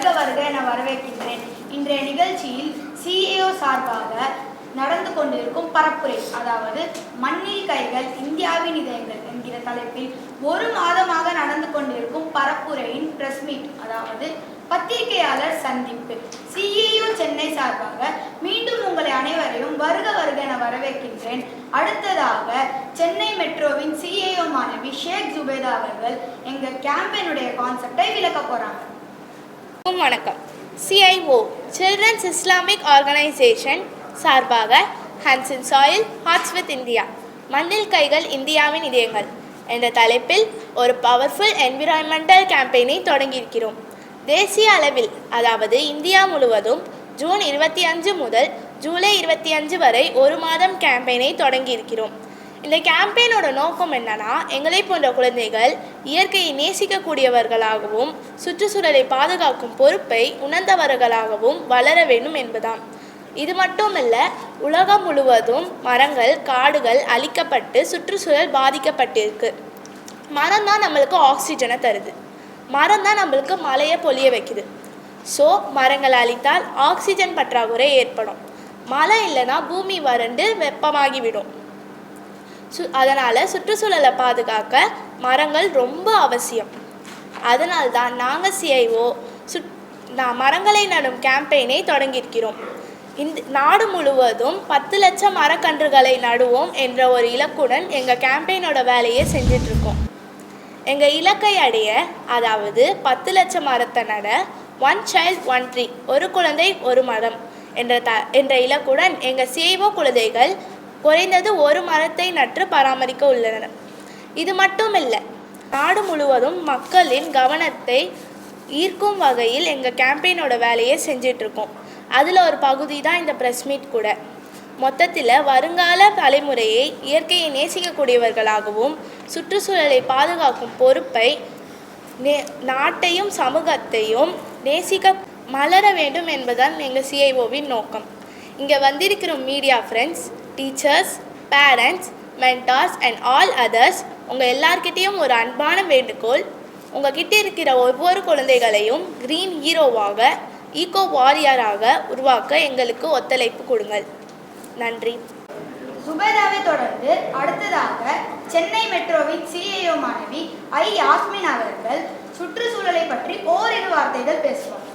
வருக வருக என வரவேற்கின்றேன். இன்றைய நிகழ்ச்சியில் சிஏஓ சார்பாக நடந்து கொண்டிருக்கும் பரப்புரை, அதாவது மண்ணில் கைகள் இந்தியாவின் இதயங்கள் என்கிற தலைப்பில் ஒரு மாதமாக நடந்து கொண்டிருக்கும் பரப்புரையின் பிரஸ் மீட், அதாவது பத்திரிகையாளர் சந்திப்பு. சிஏஓ சென்னை சார்பாக மீண்டும் உங்களை அனைவரையும் வருக வருக என வரவேற்கின்றேன். அடுத்ததாக சென்னை மெட்ரோவின் சிஏஓ மாணவி ஷேக் ஜுபேதா அவர்கள் எங்க கேம்பெயினுடைய கான்செப்டை விளக்க போறாங்க. வணக்கம். சிஐஓ சில்ட்ரன்ஸ் இஸ்லாமிக் ஆர்கனைசேஷன் சார்பாக hands in soil hearts with India, மண்ணில் கைகள் இந்தியாவின் இதயங்கள் என்ற தலைப்பில் ஒரு பவர்ஃபுல் என்விரான்மெண்டல் கேம்பெயினை தொடங்கியிருக்கிறோம். தேசிய அளவில், அதாவது இந்தியா முழுவதும் ஜூன் 25 முதல் ஜூலை 25 வரை ஒரு மாதம் கேம்பெயினை தொடங்கியிருக்கிறோம். இந்த கேம்பெயினோட நோக்கம் என்னன்னா, எங்களை போன்ற குழந்தைகள் இயற்கையை நேசிக்கக்கூடியவர்களாகவும் சுற்றுச்சூழலை பாதுகாக்கும் பொறுப்பை உணர்ந்தவர்களாகவும் வளர வேண்டும் என்பதாம். இது மட்டுமல்ல, உலகம் முழுவதும் மரங்கள் காடுகள் அழிக்கப்பட்டு சுற்றுச்சூழல் பாதிக்கப்பட்டிருக்கு. மரம் தான் நம்மளுக்கு ஆக்சிஜனை தருது, மரம் தான் நம்மளுக்கு மழையை பொழிய வைக்குது. ஸோ மரங்கள் அழித்தால் ஆக்சிஜன் பற்றாக்குறை ஏற்படும். மழை இல்லைன்னா பூமி வறண்டு வெப்பமாகிவிடும். அதனால் சுற்றுச்சூழலை பாதுகாக்க மரங்கள் ரொம்ப அவசியம். அதனால்தான் நாங்கள் சிஐஓ மரங்களை நடும் கேம்பெயினை தொடங்கியிருக்கிறோம். நாடு முழுவதும் 10 லட்சம் மரக்கன்றுகளை நடுவோம் என்ற ஒரு இலக்குடன் எங்கள் கேம்பெயினோட வேலையை செஞ்சிட்ருக்கோம். எங்கள் இலக்கை அடைய, அதாவது 10 லட்சம் மரத்தை நட, 1 child 1 tree, ஒரு குழந்தை ஒரு மரம் என்ற இலக்குடன் எங்கள் சிஐஓ குழந்தைகள் குறைந்தது ஒரு மரத்தை நட்டு பராமரிக்க உள்ளனர். இது மட்டும் இல்லை, நாடு முழுவதும் மக்களின் கவனத்தை ஈர்க்கும் வகையில் எங்கள் கேம்பெயினோட வேலையை செஞ்சிட்ருக்கோம். அதில் ஒரு பகுதி தான் இந்த ப்ரெஸ் மீட் கூட. மொத்தத்தில் வருங்கால தலைமுறையை இயற்கையை நேசிக்கக்கூடியவர்களாகவும் சுற்றுச்சூழலை பாதுகாக்கும் பொறுப்பை நாட்டையும் சமூகத்தையும் நேசிக்க மலர வேண்டும் என்பதுதான் எங்கள் சிஐஓவின் நோக்கம். இங்கே வந்திருக்கிற media friends, teachers, parents, mentors and all others, உங்கள் எல்லார்கிட்டேயும் ஒரு அன்பான வேண்டுகோள். உங்கள் கிட்டே இருக்கிற ஒவ்வொரு குழந்தைகளையும் க்ரீன் ஹீரோவாக, ஈகோ வாரியராக உருவாக்க எங்களுக்கு ஒத்துழைப்பு கொடுங்கள். நன்றி. சுபேதாவை தொடர்ந்து அடுத்ததாக சென்னை மெட்ரோவின் சிஏஓ மாணவி யாஸ்மின் அவர்கள் சுற்றுச்சூழலை பற்றி ஓரிரு வார்த்தைகள் பேசுவார்.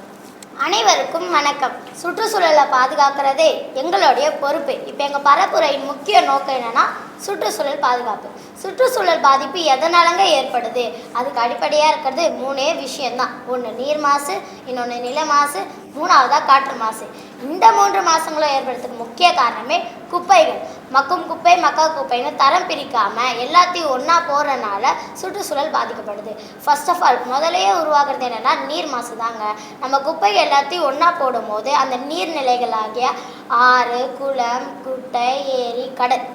அனைவருக்கும் வணக்கம். சுற்றுச்சூழலை பாதுகாக்கிறதே எங்களுடைய பொறுப்பு. இப்போ எங்கள் பரப்புரையின் முக்கிய நோக்கம் என்னென்னா சுற்றுச்சூழல் பாதுகாப்பு. சுற்றுச்சூழல் பாதிப்பு எதனாலங்க ஏற்படுது? அதுக்கு அடிப்படையாக இருக்கிறது 3 விஷயந்தான். ஒன்று நீர் மாசு, இன்னொன்று நில மாசு, 3வதாக காற்று மாசு. இந்த 3 மாசுங்களும் ஏற்படுறதுக்கு முக்கிய காரணமே குப்பைகள். மக்கும் குப்பை மக்கா குப்பைன்னு தரம் பிரிக்காமல் எல்லாத்தையும் ஒன்றா போடுறதுனால சுற்றுச்சூழல் பாதிக்கப்படுது. ஃபர்ஸ்ட் ஆஃப் ஆல் முதலையே உருவாகிறது என்னென்னா நீர் மாசு தாங்க. நம்ம குப்பை எல்லாத்தையும் ஒன்றா போடும்போது அந்த நீர்நிலைகளாகிய ஆறு, குளம், குட்டை, ஏரி,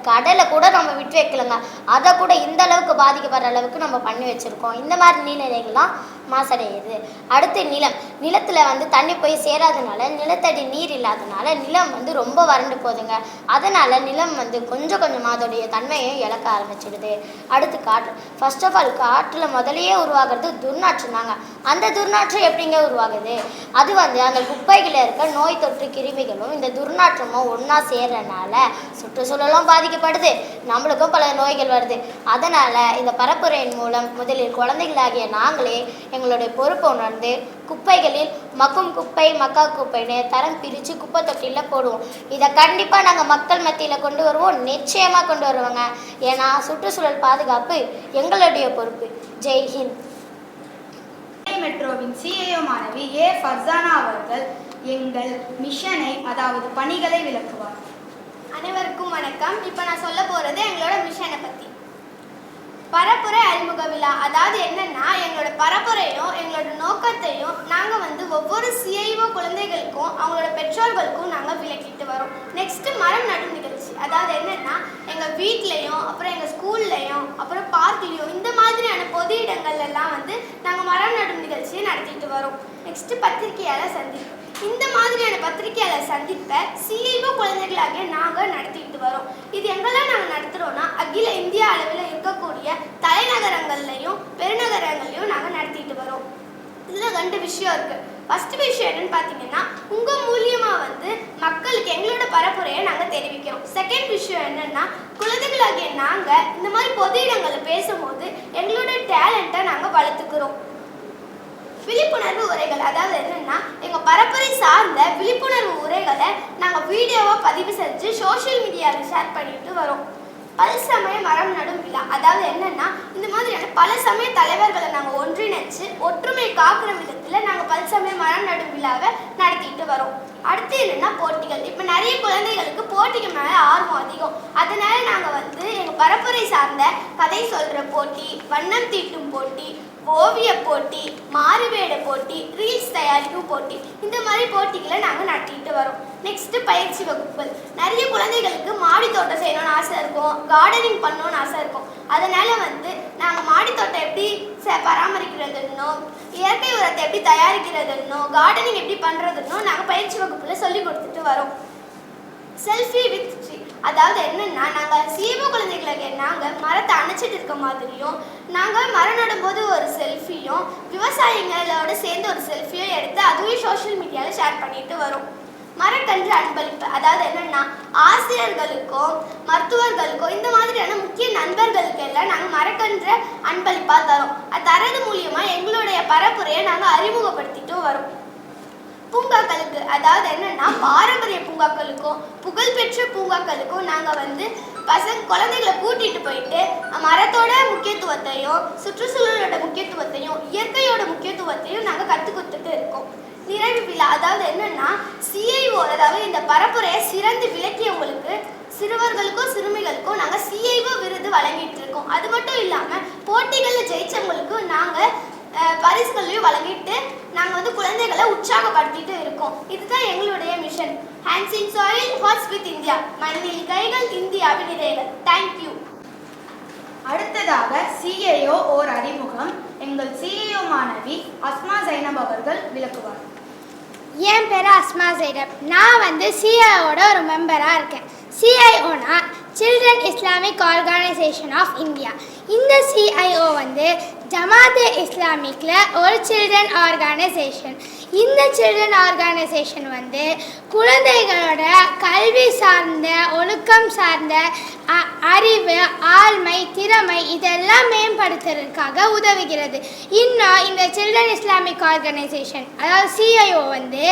கடலை கூட நம்ம விட்டு வைக்கலங்க. அதை கூட இந்த அளவுக்கு பாதிக்கப்படுற அளவுக்கு நம்ம பண்ணி வச்சுருக்கோம். இந்த மாதிரி நீர்நிலைகள்லாம் மாசடையுது. அடுத்து நிலத்தில் தண்ணி போய் சேராதனால, நிலத்தடி நீர் இல்லாதனால நிலம் ரொம்ப வறண்டு போகுதுங்க. அதனால் நிலம் கொஞ்சம் கொஞ்சமாக அதோடைய தன்மையை இழக்க ஆரம்பிச்சிடுது. அடுத்து காற்று. ஃபர்ஸ்ட் ஆஃப் ஆல் காற்றில் முதலையே உருவாகிறது துர்நாற்றம் தாங்க. அந்த துர்நாற்றம் எப்படிங்க உருவாகுது? அது அந்த குப்பைகளில் இருக்க நோய் தொற்று கிருமிகளும் இந்த துர்நாற்றமும் ஒன்றா சேர்றதுனால சுற்றுச்சூழலும் பாதிக்கப்படுது, நம்மளுக்கும் பல நோய்கள் வருது. அதனால் இந்த பரப்புரையின் மூலம் முதலில் குழந்தைகளாகிய நாங்களே எங்களுடைய பொறுப்பை உணர்ந்து குப்பைகளில் மக்கும் குப்பை மக்கா குப்பைன்னு தரம் பிரித்து குப்பை தொட்டியில் போடுவோம். இதை கண்டிப்பாக நாங்கள் மக்கள் மத்தியில் கொண்டு வருவோம், நிச்சயமாக கொண்டு வருவோங்க. ஏன்னா சுற்றுச்சூழல் பாதுகாப்பு எங்களுடைய பொறுப்பு. ஜெய்ஹிந்த். மெட்ரோவின் சிஏஓ மாணவி ஃபர்சானா அவர்கள் எங்கள் மிஷனை, அதாவது பணிகளை விளக்குவார். அனைவருக்கும் வணக்கம். இப்போ நான் சொல்ல போகிறது எங்களோட மிஷனை பற்றி. பரப்புரை அறிமுக விழா. அதாவது என்னன்னா, எங்களோட பரப்புரையும் எங்களோட நோக்கத்தையும் நாங்கள் ஒவ்வொரு சிஐஓ குழந்தைகளுக்கும் அவங்களோட பெற்றோர்களுக்கும் நாங்கள் விளக்கிட்டு வரோம். நெக்ஸ்ட்டு மரம் நடும் நிகழ்ச்சி. அதாவது என்னன்னா, எங்கள் வீட்லேயும் அப்புறம் எங்கள் ஸ்கூல்லையும் அப்புறம் பார்க்லேயும் இந்த மாதிரியான பொது இடங்கள்லாம் நாங்கள் மரம் நடும் நிகழ்ச்சியை நடத்திட்டு வரோம். நெக்ஸ்ட்டு பத்திரிகையாளர் சந்திப்பு. இந்த மாதிரியான பத்திரிகையாளர் சந்திப்பை சிஐஓ குழந்தைகளாகிய நாங்கள் நடத்திட்டு வரோம். இது எங்கெல்லாம் நாங்கள் நடத்துகிறோன்னா, அகில இந்தியா அளவில் இருக்கக்கூடிய தலைநகரங்கள்லையும் பெருநகரங்கள்லையும் நாங்கள் நடத்திட்டு வரோம். இதில் 2 விஷயம் இருக்குது. ஃபர்ஸ்ட் விஷயம் என்னன்னு பார்த்தீங்கன்னா உங்கள் மூலியமாக வந்து மக்களுக்கு எங்களோட பரப்புரையை நாங்கள் தெரிவிக்கிறோம். செகண்ட் விஷயம் என்னன்னா குழந்தைகளாகிய நாங்கள் இந்த மாதிரி பொது இடங்களில் பேசும்போது எங்களோட டேலண்ட்டை நாங்கள் வளர்த்துக்கிறோம். விழிப்புணர்வு உரைகள், அதாவது என்னன்னா எங்கள் பரப்புரை சார்ந்த விழிப்புணர்வு உரைகளை நாங்கள் வீடியோவாக பதிவு செஞ்சு சோஷியல் மீடியாவில் ஷேர் பண்ணிட்டு வரோம். பல்சமய மரம் நடும் விழா, அதாவது என்னன்னா இந்த மாதிரியான பல சமய தலைவர்களை நாங்கள் ஒன்றிணைச்சு ஒற்றுமை காக்கிற விதத்தில் நாங்கள் பல்சமய மரம் நடும் விழாவை நடத்திட்டு வரோம். அடுத்து என்னன்னா போட்டிகள். இப்போ நிறைய குழந்தைகளுக்கு போட்டிகள் மேலே ஆர்வம் அதிகம். அதனால நாங்கள் வந்து எங்கள் பரப்புரை சார்ந்த கதை சொல்கிற போட்டி, வண்ணம் தீட்டும் போட்டி, ஓவிய போட்டி, மாறுவேட போட்டி, ரீல்ஸ் தயாரிக்கும் போட்டி, இந்த மாதிரி போட்டிகளை நாங்கள் நடத்திட்டு வரோம். நெக்ஸ்ட்டு பயிற்சி வகுப்புகள். நிறைய குழந்தைகளுக்கு மாடி தோட்டம் செய்யணும்னு ஆசை இருக்கும், கார்டனிங் பண்ணணும்னு ஆசை இருக்கும். அதனால வந்து நாங்கள் மாடி தோட்டம் எப்படி பராமரிக்கிறதுன்னோ, இயற்கை உரத்தை எப்படி தயாரிக்கிறதுன்னோ, கார்டனிங் எப்படி பண்ணுறதுன்னோ நாங்கள் பயிற்சி வகுப்பில் சொல்லி கொடுத்துட்டு வரோம். செல்ஃபி வித் ட்ரீ, அதாவது என்னன்னா நாங்கள் சிஓ குழந்தைகளுக்கு நாங்கள் மரத்தை அணைச்சிட்டு இருக்க மாதிரியும், நாங்கள் மரம் நடும்போது ஒரு செல்ஃபியும், விவசாயிகளோட சேர்ந்து ஒரு செல்ஃபியும் எடுத்து அதுவே சோஷியல் மீடியாவில் ஷேர் பண்ணிட்டு வரோம். மரக்கன்று அன்பளிப்பு, அதாவது என்னன்னா ஆசிரியர்களுக்கும் மருத்துவர்களுக்கும் இந்த மாதிரியான முக்கிய நண்பர்களுக்கு எல்லாம் நாங்கள் மரக்கன்று அன்பளிப்பாக தரோம். அது தரது மூலியமாக எங்களுடைய பரப்புரையை நாங்கள் அறிமுகப்படுத்திட்டும் வரோம். பூங்காக்களுக்கு, அதாவது என்னன்னா பாரம்பரிய பூங்காக்களுக்கும் புகழ்பெற்ற பூங்காக்களுக்கும் நாங்கள் வந்து குழந்தைகளை கூட்டிட்டு போயிட்டு மரத்தோட முக்கியத்துவத்தையும் சுற்றுச்சூழலோட முக்கியத்துவத்தையும் இயற்கையோட முக்கியத்துவத்தையும் நாங்கள் கற்றுக் கொடுத்துட்டு இருக்கோம். நிறைவு விழா, அதாவது என்னன்னா சிஐஓ, அதாவது இந்த பரப்புரையை சிறந்து விளக்கியவங்களுக்கு, சிறுவர்களுக்கும் சிறுமிகளுக்கும் நாங்கள் சிஐஓ விருது வழங்கிட்டு இருக்கோம். அது மட்டும் இல்லாமல் போட்டிகளில் ஜெயிச்சவங்களுக்கும் நாங்கள் பரிசுகளையும் வழங்கிட்டு நாங்கள் வந்து குழந்தைகளை உற்சாகப்படுத்திட்டு இருக்கோம். இதுதான் எங்களுடைய mission. Hands in soil, hearts with India. மண்ணில் கைகள், இந்தியாவின் இதயங்கள். தேங்க்யூ. அடுத்ததாக சிஐஓ ஓர் அறிமுகம். எங்கள் சிஐஓ மாணவி அஸ்மா ஜைனப் அவர்கள் விளக்குவார். என் பேர் அஸ்மா ஜைனப். நான் வந்து சிஐஓட ஒரு மெம்பராக இருக்கேன். சிஐஓனா children Islamic organisation of India. இந்த சிஐஓ வந்து ஜமாத் இஸ்லாமிக்கில் ஒரு சில்ட்ரன் ஆர்கனைசேஷன். இந்த சில்ட்ரன் ஆர்கனைசேஷன் வந்து குழந்தைகளோட கல்வி சார்ந்த, ஒழுக்கம் சார்ந்த, அறிவு, ஆழ்மை, திறமை இதெல்லாம் மேம்படுத்துறதுக்காக உதவுகிறது. இன்னும் இந்த சில்ட்ரன் இஸ்லாமிக் ஆர்கனைசேஷன், அதாவது சிஐஓ வந்து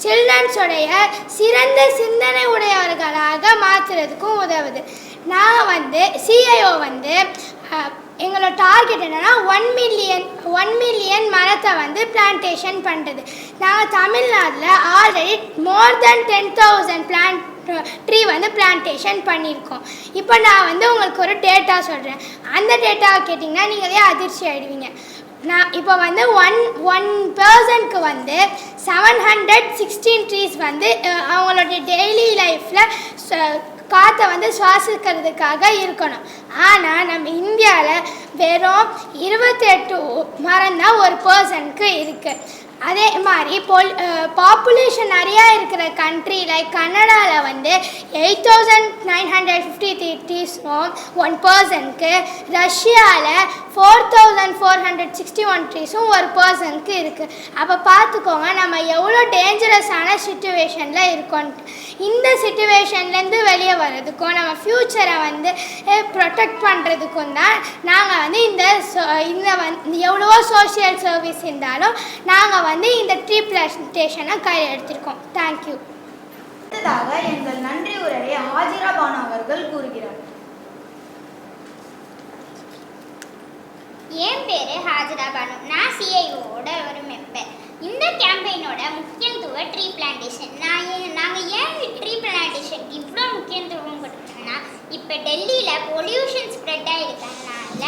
சில்ட்ரன்ஸோடைய சிறந்த சிந்தனை உடையவர்களாக மாற்றுறதுக்கும் உதவுது. நான் வந்து சிஐஓ வந்து எங்களோட டார்கெட் என்னென்னா 1 மில்லியன் மரத்தை வந்து பிளான்டேஷன் பண்ணுறது. நாங்கள் தமிழ்நாட்டில் ஆல்ரெடி மோர் தென் 10,000 ட்ரீ வந்து பிளான்டேஷன் பண்ணியிருக்கோம். இப்போ நான் வந்து உங்களுக்கு ஒரு டேட்டா சொல்கிறேன். அந்த டேட்டாவை கேட்டிங்கன்னா நீங்களே அதிர்ச்சி ஆகிடுவீங்க. நான் இப்போ வந்து ஒன் பர்சனுக்கு வந்து 716 ட்ரீஸ் வந்து அவங்களோட டெய்லி லைஃப்பில் காற்றை வந்து சுவாசிக்கிறதுக்காக இருக்கணும். ஆனால் நம்ம இந்தியாவில் வெறும் 28 மரம் தான் ஒரு பர்சனுக்கு இருக்குது. அதே மாதிரி பாப்புலேஷன் நிறையா இருக்கிற கண்ட்ரி லைக் கனடாவில் வந்து 8,953 ட்ரீஸும் 1 பர்சனுக்கு, ரஷ்யாவில் 4,461 ட்ரீஸும் ஒரு பர்சனுக்கு இருக்குது. அப்போ பார்த்துக்கோங்க நம்ம எவ்வளோ டேஞ்சரஸான சிச்சுவேஷனில் இருக்கோன்ட்டு. இந்த சிச்சுவேஷன்லேருந்து வெளியே வர்றதுக்கும் நம்ம ஃப்யூச்சரை வந்து ப்ரொடெக்ட் பண்ணுறதுக்கும் தான் நாங்கள் வந்து எவ்வளவோ சோஷியல் சர்வீஸ் இருந்தாலும் நாங்கள் வந்து இந்த ட்ரீ பிளான்டேஷனை கையில் எடுத்திருக்கோம். தேங்க்யூ. அடுத்ததாக எங்கள் நன்றி உரையை ஹாஜிரா பானு அவர்கள் கூறுகிறார். என் பேர் ஹாஜிரா பானு. நான் சிஐஓட ஒரு மெம்பர். இந்த கேம்பெயினோட முக்கியத்துவம் ட்ரீ பிளான்டேஷன். நாங்கள் ஏன் ட்ரீ பிளான்டேஷனுக்கு இவ்வளோ முக்கியத்துவம் கொடுக்குறோன்னா, இப்போ டெல்லியில் பொல்யூஷன் ஸ்ப்ரெட் ஆகிருக்கனால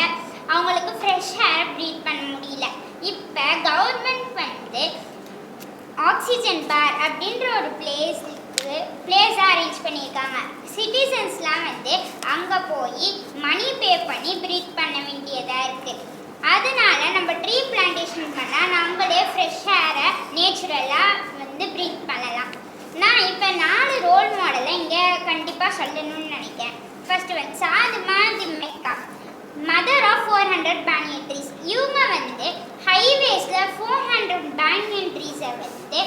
அவங்களுக்கு ஃப்ரெஷ் ஏர் ப்ரீத் பண்ண முடியல. இப்போ கவர்மெண்ட் வந்து ஆக்சிஜன் பார் அப்படின்ற ஒரு பிளேஸை அரேஞ்ச் பண்ணியிருக்காங்க. சிட்டிசன்ஸ்லாம் வந்து அங்கே போய் மணி பே பண்ணி ப்ரீத் பண்ண வேண்டியதாக இருக்குது. அதனால நம்ம ட்ரீ பிளான்டேஷன் பண்ணால் நம்மளே ஃப்ரெஷ் ஏரை நேச்சுரலாக வந்து ப்ரீத் பண்ணலாம். நான் இப்போ 4 ரோல் மாடலை இங்கே கண்டிப்பாக சொல்லணும்னு நினைக்கிறேன். ஃபர்ஸ்ட் வந்து சாதுமா திம்மெக்கா, மதர் ஆஃப் 400 பேனியன் ட்ரீஸ். இவங்க வந்து ஹைவேஸில் 400 பேங்கிங் ட்ரீஸை வந்து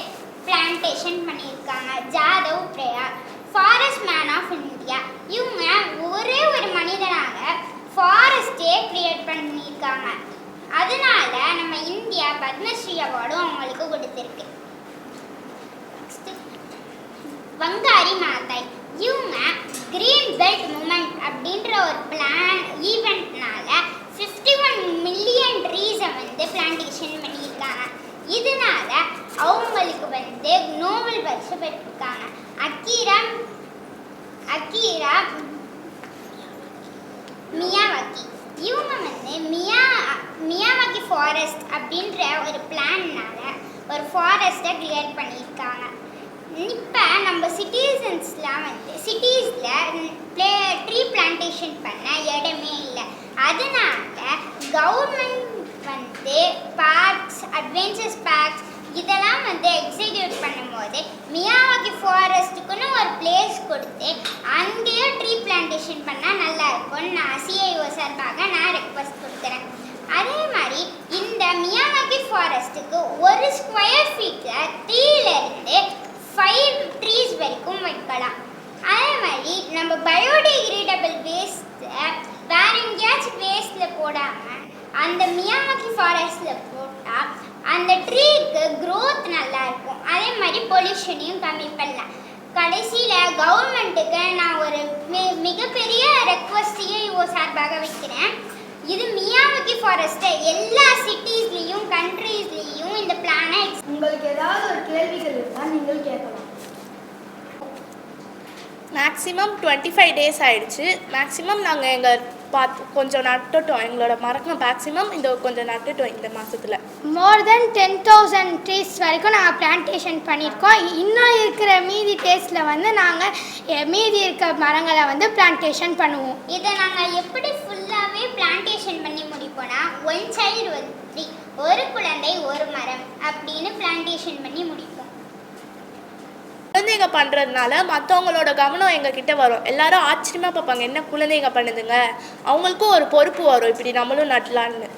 பிளான்டேஷன் பண்ணியிருக்காங்க. ஜாதவ் பிரயாக் ஃபாரஸ்ட் மேன் ஆஃப் இந்தியா, இவங்க ஒரே ஒரு மனிதனாக ஃபாரஸ்டே கிரியேட் பண்ணியிருக்காங்க. அதனால நம்ம இந்தியா பத்மஸ்ரீ அவார்டும் அவங்களுக்கு கொடுத்துருக்கு. வங்காரி மாதாய், இவங்க கிரீன் பெல்ட் மூமெண்ட் அப்படின்ற ஒரு ஈவெண்ட்னால 51 மில்லியன் ட்ரீஸை வந்து பிளான்டேஷன் பண்ணியிருக்காங்க. இதனால அவங்களுக்கு வந்து நோபல் பரிசு பெற்றிருக்காங்க. அக்கீரா மியாவாக்கி, இவங்க வந்து மியாவாக்கி ஃபாரஸ்ட் அப்படின்ற ஒரு பிளான்னால ஒரு ஃபாரஸ்ட்டை கிரியேட் பண்ணியிருக்காங்க. இப்போ நம்ம சிட்டிசன்ஸ்லாம் வந்து சிட்டிஸில் ட்ரீ பிளான்டேஷன் பண்ண இடமே இல்லை. அதனால கவர்மெண்ட் வந்து பார்க்ஸ், அட்வென்ச்சர்ஸ் பார்க்ஸ் இதெல்லாம் வந்து எக்ஸிக்யூட் பண்ணும்போது மியாவாக்கி ஃபாரஸ்ட்டுக்குன்னு ஒரு பிளேஸ் கொடுத்து அங்கேயே ட்ரீ பிளான்டேஷன் பண்ணால் நல்லா இருக்கும்னு நான் சிஐஓ சார்பாக நான் ரெக்வஸ்ட் கொடுக்குறேன். அதே மாதிரி இந்த மியாவாக்கி ஃபாரஸ்ட்டுக்கு ஒரு ஸ்கொயர் ஃபீட்டில் 3லேருந்து 5 ட்ரீஸ் வரைக்கும் வைக்கலாம். அதே மாதிரி நம்ம பயோடிகிரேடபிள் வேஸ்ட்டை வேற எங்கேயாச்சும் வேஸ்ட்டில் போடாமல் அந்த மியாவாக்கி ஃபாரஸ்ட்டில் போட்டால் அந்த ட்ரீக்கு க்ரோத் நல்லா இருக்கும். அதே மாதிரி பொல்யூஷனையும் கம்மி பண்ணலாம். கடைசியில் கவர்மெண்ட்டுக்கு நான் ஒரு மிகப்பெரிய ரெக்வஸ்ட் சிஐஓ சார்பாக வைக்கிறேன். இது மியாவாக்கி ஃபாரஸ்ட்டை எல்லா சிட்டிஸ்லேயும் கண்ட்ரீஸ்லேயும் இந்த பிளானை உங்களுக்கு ஏதாவது ஒரு கேள்விகள் இருந்தால் நீங்கள் கேட்கலாம். மேக்ஸிமம் 25 டேஸ் ஆகிடுச்சு. மேக்ஸிமம் நாங்கள் கொஞ்சம் நட்டுட்டோம். எங்களோட மரங்கள் மேக்ஸிமம் கொஞ்சம் நட்டுட்டோம் இந்த மாதத்தில். மோர் தென் 10,000 ட்ரீஸ் வரைக்கும் நாங்கள் பிளான்டேஷன் பண்ணியிருக்கோம். இன்னும் இருக்கிற மீதி டேஸில் வந்து நாங்கள் மீதி இருக்கிற மரங்களை வந்து பிளான்டேஷன் பண்ணுவோம். இதை நாங்கள் எப்படி ஃபுல்லாகவே பிளான்டேஷன் பண்ணி முடிப்போம்னா, ஒன் சைல்டு ஒரு ட்ரீ, ஒரு குழந்தை ஒரு மரம் அப்படின்னு பிளான்டேஷன் பண்ணி முடிப்போம். குழந்தைங்க பண்ணுறதுனால மற்றவங்களோட கவனம் எங்ககிட்ட வரும். எல்லாரும் ஆச்சரியமாக பார்ப்பாங்க, என்ன குழந்தைங்க பண்ணுதுங்க, அவங்களுக்கும் ஒரு பொறுப்பு வரும் இப்படி நம்மளும் நடலான்னு.